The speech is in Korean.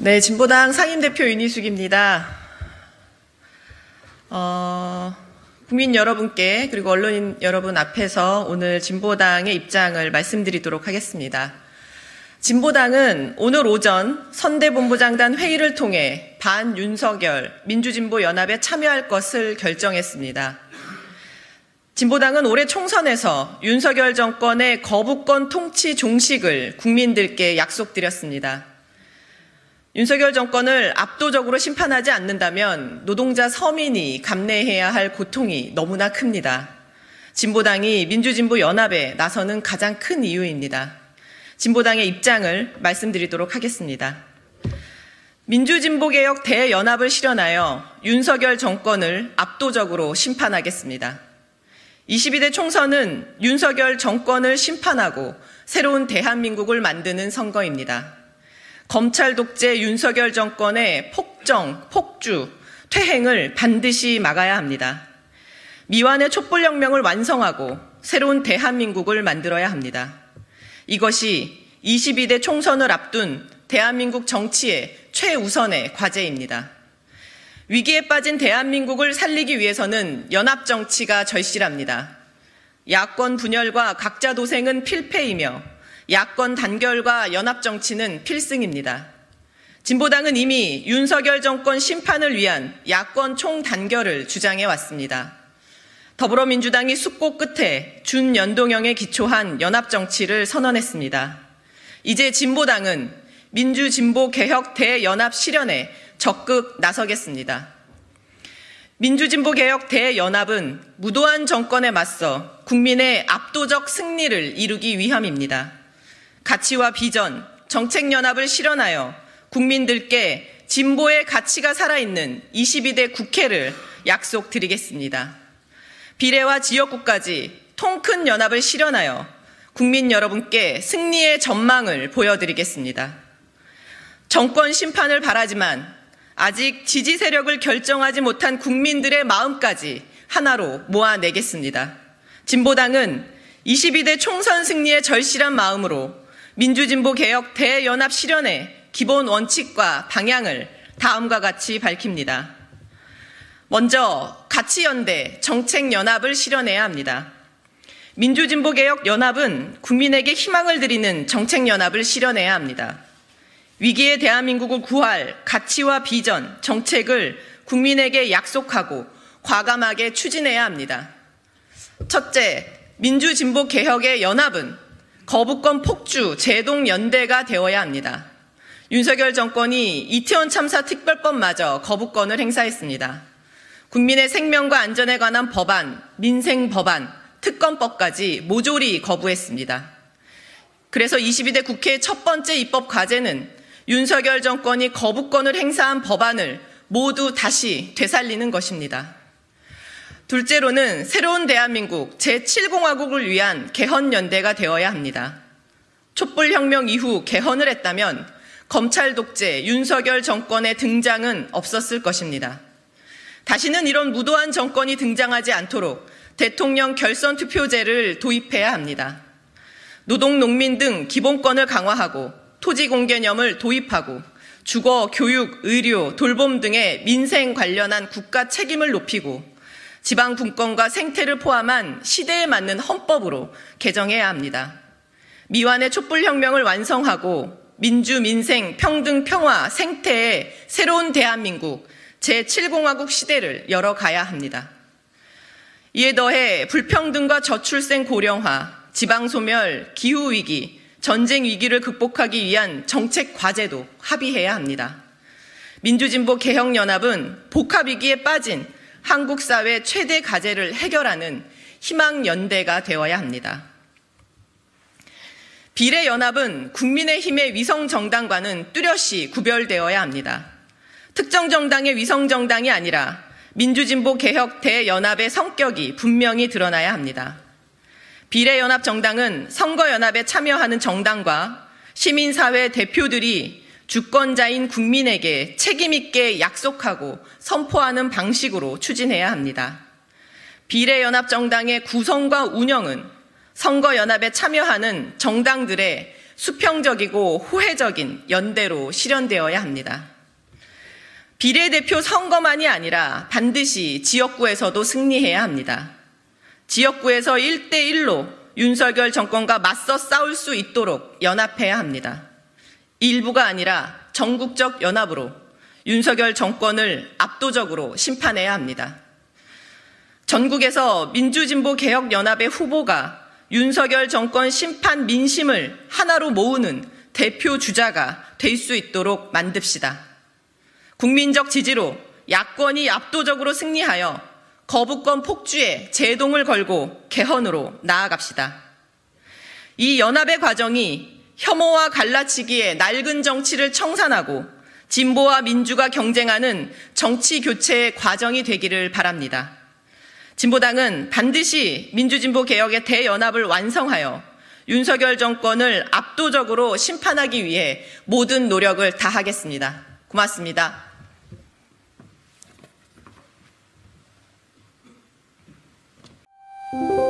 네, 진보당 상임대표 윤희숙입니다. 국민 여러분께 그리고 언론인 여러분 앞에서 오늘 진보당의 입장을 말씀드리도록 하겠습니다. 진보당은 오늘 오전 선대본부장단 회의를 통해 반윤석열 민주진보연합에 참여할 것을 결정했습니다. 진보당은 올해 총선에서 윤석열 정권의 거부권 통치 종식을 국민들께 약속드렸습니다. 윤석열 정권을 압도적으로 심판하지 않는다면 노동자 서민이 감내해야 할 고통이 너무나 큽니다. 진보당이 민주진보연합에 나서는 가장 큰 이유입니다. 진보당의 입장을 말씀드리도록 하겠습니다. 민주진보개혁 대연합을 실현하여 윤석열 정권을 압도적으로 심판하겠습니다. 22대 총선은 윤석열 정권을 심판하고 새로운 대한민국을 만드는 선거입니다. 검찰 독재 윤석열 정권의 폭정, 폭주, 퇴행을 반드시 막아야 합니다. 미완의 촛불혁명을 완성하고 새로운 대한민국을 만들어야 합니다. 이것이 22대 총선을 앞둔 대한민국 정치의 최우선의 과제입니다. 위기에 빠진 대한민국을 살리기 위해서는 연합정치가 절실합니다. 야권 분열과 각자 도생은 필패이며 야권 단결과 연합정치는 필승입니다. 진보당은 이미 윤석열 정권 심판을 위한 야권 총단결을 주장해왔습니다. 더불어민주당이 숙고 끝에 준연동형에 기초한 연합정치를 선언했습니다. 이제 진보당은 민주진보개혁 대연합 실현에 적극 나서겠습니다. 민주진보개혁 대연합은 무도한 정권에 맞서 국민의 압도적 승리를 이루기 위함입니다. 가치와 비전, 정책연합을 실현하여 국민들께 진보의 가치가 살아있는 22대 국회를 약속드리겠습니다. 비례와 지역구까지 통큰 연합을 실현하여 국민 여러분께 승리의 전망을 보여드리겠습니다. 정권 심판을 바라지만 아직 지지 세력을 결정하지 못한 국민들의 마음까지 하나로 모아내겠습니다. 진보당은 22대 총선 승리의 절실한 마음으로 민주진보개혁 대연합 실현의 기본 원칙과 방향을 다음과 같이 밝힙니다. 먼저 가치연대, 정책연합을 실현해야 합니다. 민주진보개혁 연합은 국민에게 희망을 드리는 정책연합을 실현해야 합니다. 위기의 대한민국을 구할 가치와 비전, 정책을 국민에게 약속하고 과감하게 추진해야 합니다. 첫째, 민주진보개혁의 연합은 거부권 폭주, 제동연대가 되어야 합니다. 윤석열 정권이 이태원 참사 특별법마저 거부권을 행사했습니다. 국민의 생명과 안전에 관한 법안, 민생법안, 특검법까지 모조리 거부했습니다. 그래서 22대 국회의 첫 번째 입법 과제는 윤석열 정권이 거부권을 행사한 법안을 모두 다시 되살리는 것입니다. 둘째로는 새로운 대한민국 제7공화국을 위한 개헌연대가 되어야 합니다. 촛불혁명 이후 개헌을 했다면 검찰 독재 윤석열 정권의 등장은 없었을 것입니다. 다시는 이런 무도한 정권이 등장하지 않도록 대통령 결선 투표제를 도입해야 합니다. 노동, 농민 등 기본권을 강화하고 토지 공개념을 도입하고 주거, 교육, 의료, 돌봄 등의 민생 관련한 국가 책임을 높이고 지방 분권과 생태를 포함한 시대에 맞는 헌법으로 개정해야 합니다. 미완의 촛불혁명을 완성하고 민주, 민생, 평등, 평화, 생태의 새로운 대한민국 제7공화국 시대를 열어가야 합니다. 이에 더해 불평등과 저출생 고령화, 지방소멸, 기후위기, 전쟁 위기를 극복하기 위한 정책 과제도 합의해야 합니다. 민주진보개혁연합은 복합위기에 빠진 한국 사회 최대 과제를 해결하는 희망연대가 되어야 합니다. 비례연합은 국민의힘의 위성정당과는 뚜렷이 구별되어야 합니다. 특정 정당의 위성정당이 아니라 민주진보개혁 대연합의 성격이 분명히 드러나야 합니다. 비례연합정당은 선거연합에 참여하는 정당과 시민사회 대표들이 주권자인 국민에게 책임있게 약속하고 선포하는 방식으로 추진해야 합니다. 비례연합정당의 구성과 운영은 선거연합에 참여하는 정당들의 수평적이고 호혜적인 연대로 실현되어야 합니다. 비례대표 선거만이 아니라 반드시 지역구에서도 승리해야 합니다. 지역구에서 1대1로 윤석열 정권과 맞서 싸울 수 있도록 연합해야 합니다. 일부가 아니라 전국적 연합으로 윤석열 정권을 압도적으로 심판해야 합니다. 전국에서 민주진보개혁연합의 후보가 윤석열 정권 심판 민심을 하나로 모으는 대표 주자가 될 수 있도록 만듭시다. 국민적 지지로 야권이 압도적으로 승리하여 거부권 폭주에 제동을 걸고 개헌으로 나아갑시다. 이 연합의 과정이 혐오와 갈라치기의 낡은 정치를 청산하고 진보와 민주가 경쟁하는 정치 교체의 과정이 되기를 바랍니다. 진보당은 반드시 민주진보 개혁의 대연합을 완성하여 윤석열 정권을 압도적으로 심판하기 위해 모든 노력을 다하겠습니다. 고맙습니다. you